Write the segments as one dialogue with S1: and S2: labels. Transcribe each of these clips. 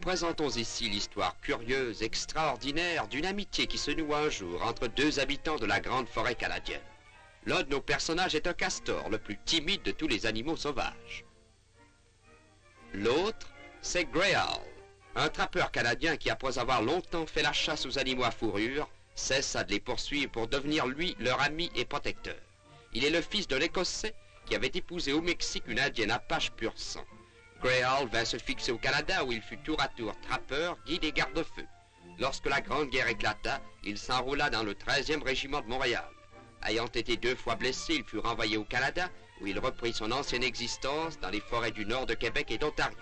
S1: présentons ici l'histoire curieuse, extraordinaire d'une amitié qui se noua un jour entre deux habitants de la grande forêt canadienne. L'un de nos personnages est un castor, le plus timide de tous les animaux sauvages. L'autre, c'est Grey Owl, un trappeur canadien qui, après avoir longtemps fait la chasse aux animaux à fourrure, cessa de les poursuivre pour devenir, lui, leur ami et protecteur. Il est le fils d'un Écossais qui avait épousé au Mexique une indienne apache pur sang. Grey Owl vint se fixer au Canada où il fut tour à tour trappeur, guide et garde-feu. Lorsque la Grande Guerre éclata, il s'enrôla dans le 13e régiment de Montréal. Ayant été 2 fois blessé, il fut renvoyé au Canada où il reprit son ancienne existence dans les forêts du nord de Québec et d'Ontario.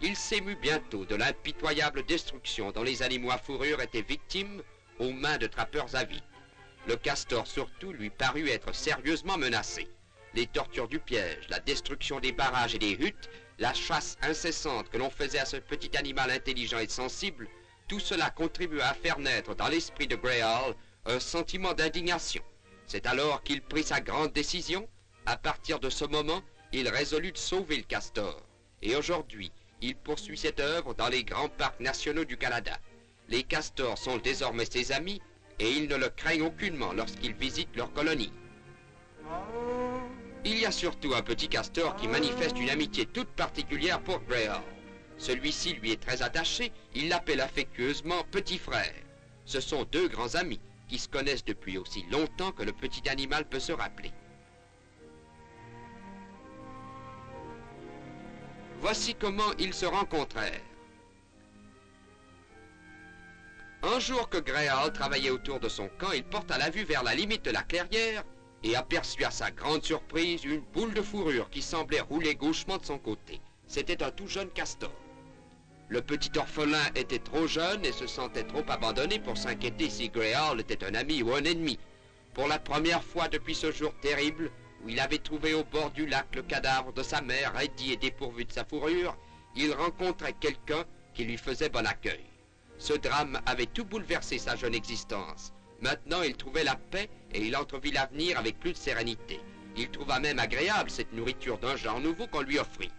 S1: Il s'émut bientôt de l'impitoyable destruction dont les animaux à fourrure étaient victimes aux mains de trappeurs avides. Le castor surtout lui parut être sérieusement menacé. Les tortures du piège, la destruction des barrages et des huttes, la chasse incessante que l'on faisait à ce petit animal intelligent et sensible, tout cela contribua à faire naître dans l'esprit de Grey Owl un sentiment d'indignation. C'est alors qu'il prit sa grande décision. À partir de ce moment, il résolut de sauver le castor. Et aujourd'hui, il poursuit cette œuvre dans les grands parcs nationaux du Canada. Les castors sont désormais ses amis et ils ne le craignent aucunement lorsqu'ils visitent leur colonie. Il y a surtout un petit castor qui manifeste une amitié toute particulière pour Grey Owl. Celui-ci lui est très attaché, il l'appelle affectueusement petit frère. Ce sont 2 grands amis qui se connaissent depuis aussi longtemps que le petit animal peut se rappeler. Voici comment ils se rencontrèrent. Un jour que Grey Owl travaillait autour de son camp, il porta la vue vers la limite de la clairière et aperçut à sa grande surprise une boule de fourrure qui semblait rouler gauchement de son côté. C'était un tout jeune castor. Le petit orphelin était trop jeune et se sentait trop abandonné pour s'inquiéter si Grey Owl était un ami ou un ennemi. Pour la première fois depuis ce jour terrible, où il avait trouvé au bord du lac le cadavre de sa mère, raidi et dépourvu de sa fourrure, il rencontrait quelqu'un qui lui faisait bon accueil. Ce drame avait tout bouleversé sa jeune existence. Maintenant, il trouvait la paix et il entrevit l'avenir avec plus de sérénité. Il trouva même agréable cette nourriture d'un genre nouveau qu'on lui offrit.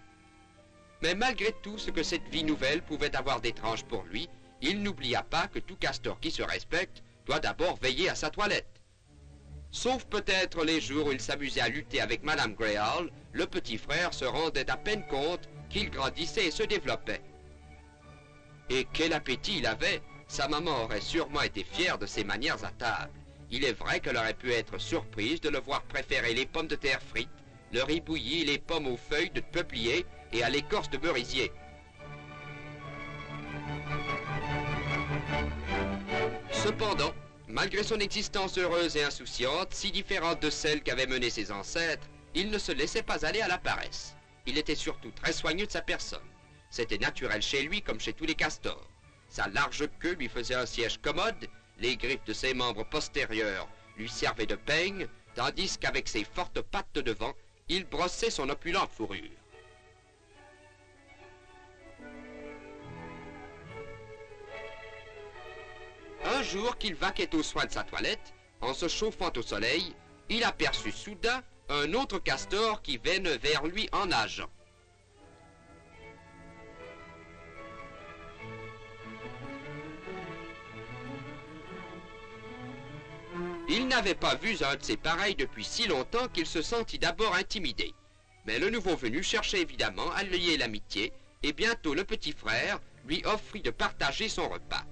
S1: Mais malgré tout ce que cette vie nouvelle pouvait avoir d'étrange pour lui, il n'oublia pas que tout castor qui se respecte doit d'abord veiller à sa toilette. Sauf peut-être les jours où il s'amusait à lutter avec Madame Grey Owl, le petit frère se rendait à peine compte qu'il grandissait et se développait. Et quel appétit il avait! Sa maman aurait sûrement été fière de ses manières à table. Il est vrai qu'elle aurait pu être surprise de le voir préférer les pommes de terre frites, le riz bouilli, les pommes aux feuilles de peuplier et à l'écorce de merisier. Cependant, malgré son existence heureuse et insouciante, si différente de celle qu'avaient menée ses ancêtres, il ne se laissait pas aller à la paresse. Il était surtout très soigneux de sa personne. C'était naturel chez lui comme chez tous les castors. Sa large queue lui faisait un siège commode, les griffes de ses membres postérieurs lui servaient de peigne, tandis qu'avec ses fortes pattes de devant, il brossait son opulente fourrure. Un jour qu'il vaquait aux soins de sa toilette, en se chauffant au soleil, il aperçut soudain un autre castor qui venait vers lui en nageant. Il n'avait pas vu un de ses pareils depuis si longtemps qu'il se sentit d'abord intimidé. Mais le nouveau venu cherchait évidemment à lier l'amitié, et bientôt le petit frère lui offrit de partager son repas.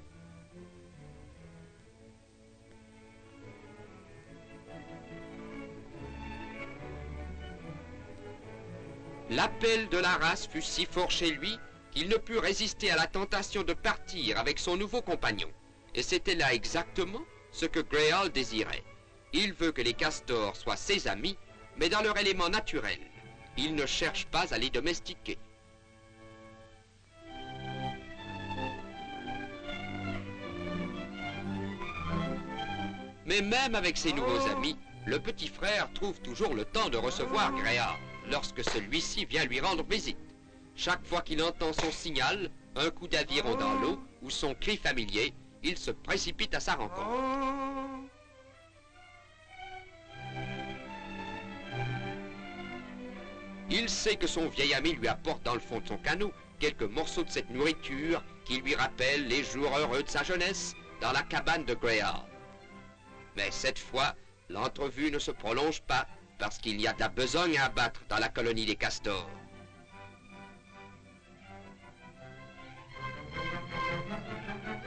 S1: L'appel de la race fut si fort chez lui qu'il ne put résister à la tentation de partir avec son nouveau compagnon. Et c'était là exactement ce que Grey Owl désirait. Il veut que les castors soient ses amis, mais dans leur élément naturel. Il ne cherche pas à les domestiquer. Mais même avec ses nouveaux amis, le petit frère trouve toujours le temps de recevoir Grey Owl lorsque celui-ci vient lui rendre visite. Chaque fois qu'il entend son signal, un coup d'aviron dans l'eau ou son cri familier, il se précipite à sa rencontre. Il sait que son vieil ami lui apporte dans le fond de son canot quelques morceaux de cette nourriture qui lui rappelle les jours heureux de sa jeunesse dans la cabane de Greyhound. Mais cette fois, l'entrevue ne se prolonge pas parce qu'il y a de la besogne à abattre dans la colonie des castors.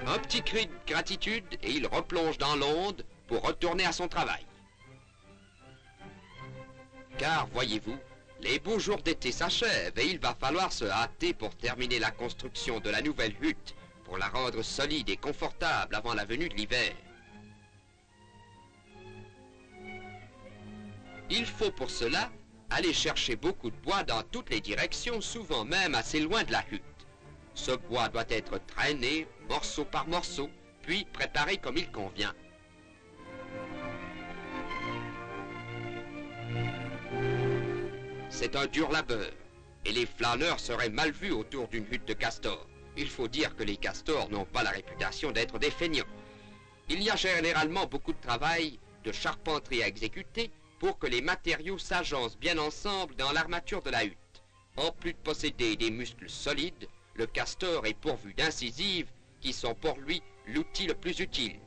S1: Un petit cri de gratitude et il replonge dans l'onde pour retourner à son travail. Car, voyez-vous, les beaux jours d'été s'achèvent et il va falloir se hâter pour terminer la construction de la nouvelle hutte pour la rendre solide et confortable avant la venue de l'hiver. Il faut pour cela aller chercher beaucoup de bois dans toutes les directions, souvent même assez loin de la hutte. Ce bois doit être traîné, morceau par morceau, puis préparé comme il convient. C'est un dur labeur, et les flâneurs seraient mal vus autour d'une hutte de castors. Il faut dire que les castors n'ont pas la réputation d'être des feignants. Il y a généralement beaucoup de travail, de charpenterie à exécuter, pour que les matériaux s'agencent bien ensemble dans l'armature de la hutte. En plus de posséder des muscles solides, le castor est pourvu d'incisives qui sont pour lui l'outil le plus utile.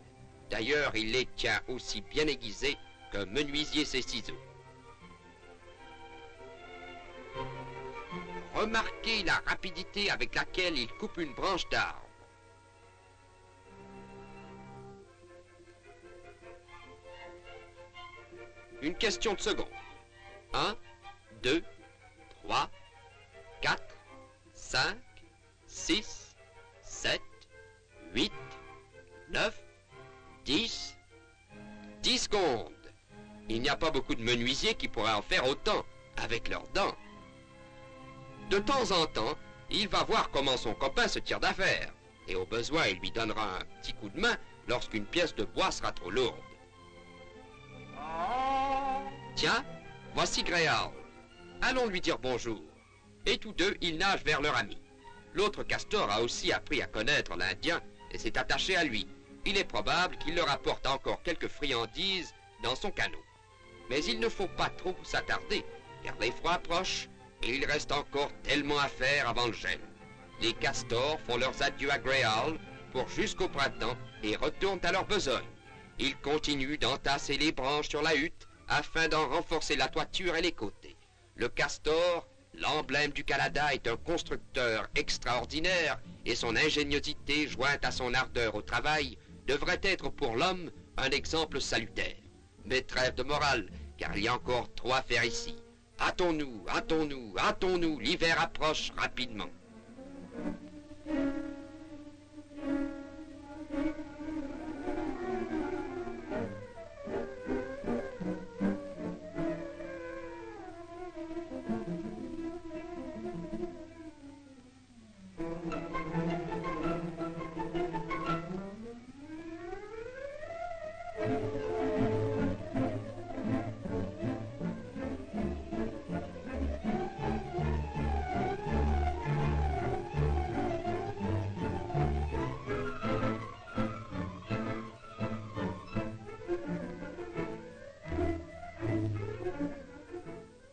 S1: D'ailleurs, il les tient aussi bien aiguisés qu'un menuisier ses ciseaux. Remarquez la rapidité avec laquelle il coupe une branche d'arbre. Une question de seconde. 1, 2, 3, 4, 5, 6, 7, 8, 9, 10. 10 secondes. Il n'y a pas beaucoup de menuisiers qui pourraient en faire autant avec leurs dents. De temps en temps, il va voir comment son copain se tire d'affaire. Et au besoin, il lui donnera un petit coup de main lorsqu'une pièce de bois sera trop lourde. Tiens, voici Greyhound. Allons lui dire bonjour. Et tous deux, ils nagent vers leur ami. L'autre castor a aussi appris à connaître l'Indien et s'est attaché à lui. Il est probable qu'il leur apporte encore quelques friandises dans son canot. Mais il ne faut pas trop s'attarder, car les froids approchent et il reste encore tellement à faire avant le gel. Les castors font leurs adieux à Greyhound pour jusqu'au printemps et retournent à leur besogne. Ils continuent d'entasser les branches sur la hutte afin d'en renforcer la toiture et les côtés. Le castor, l'emblème du Canada, est un constructeur extraordinaire et son ingéniosité, jointe à son ardeur au travail, devrait être pour l'homme un exemple salutaire. Mais trêve de morale, car il y a encore trop à faire ici. Hâtons-nous, hâtons-nous, hâtons-nous, l'hiver approche rapidement.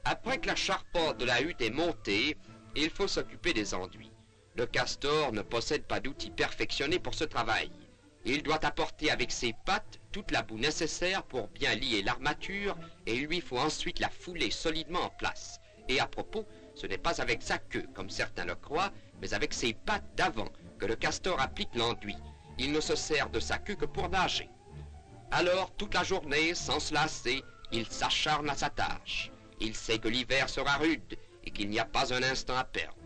S1: Après que la charpente de la hutte est montée, il faut s'occuper des enduits. Le castor ne possède pas d'outils perfectionnés pour ce travail. Il doit apporter avec ses pattes toute la boue nécessaire pour bien lier l'armature et il lui faut ensuite la fouler solidement en place. Et à propos, ce n'est pas avec sa queue, comme certains le croient, mais avec ses pattes d'avant que le castor applique l'enduit. Il ne se sert de sa queue que pour nager. Alors, toute la journée, sans se lasser, il s'acharne à sa tâche. Il sait que l'hiver sera rude et qu'il n'y a pas un instant à perdre.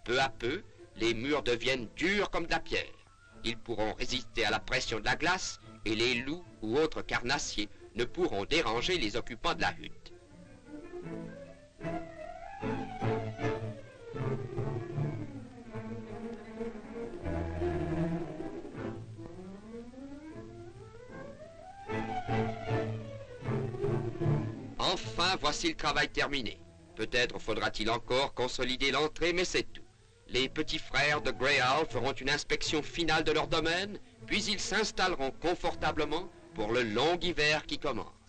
S1: Peu à peu, les murs deviennent durs comme de la pierre. Ils pourront résister à la pression de la glace et les loups ou autres carnassiers ne pourront déranger les occupants de la hutte. Enfin, voici le travail terminé. Peut-être faudra-t-il encore consolider l'entrée, mais c'est tout. Les petits frères de Greyhound feront une inspection finale de leur domaine, puis ils s'installeront confortablement pour le long hiver qui commence.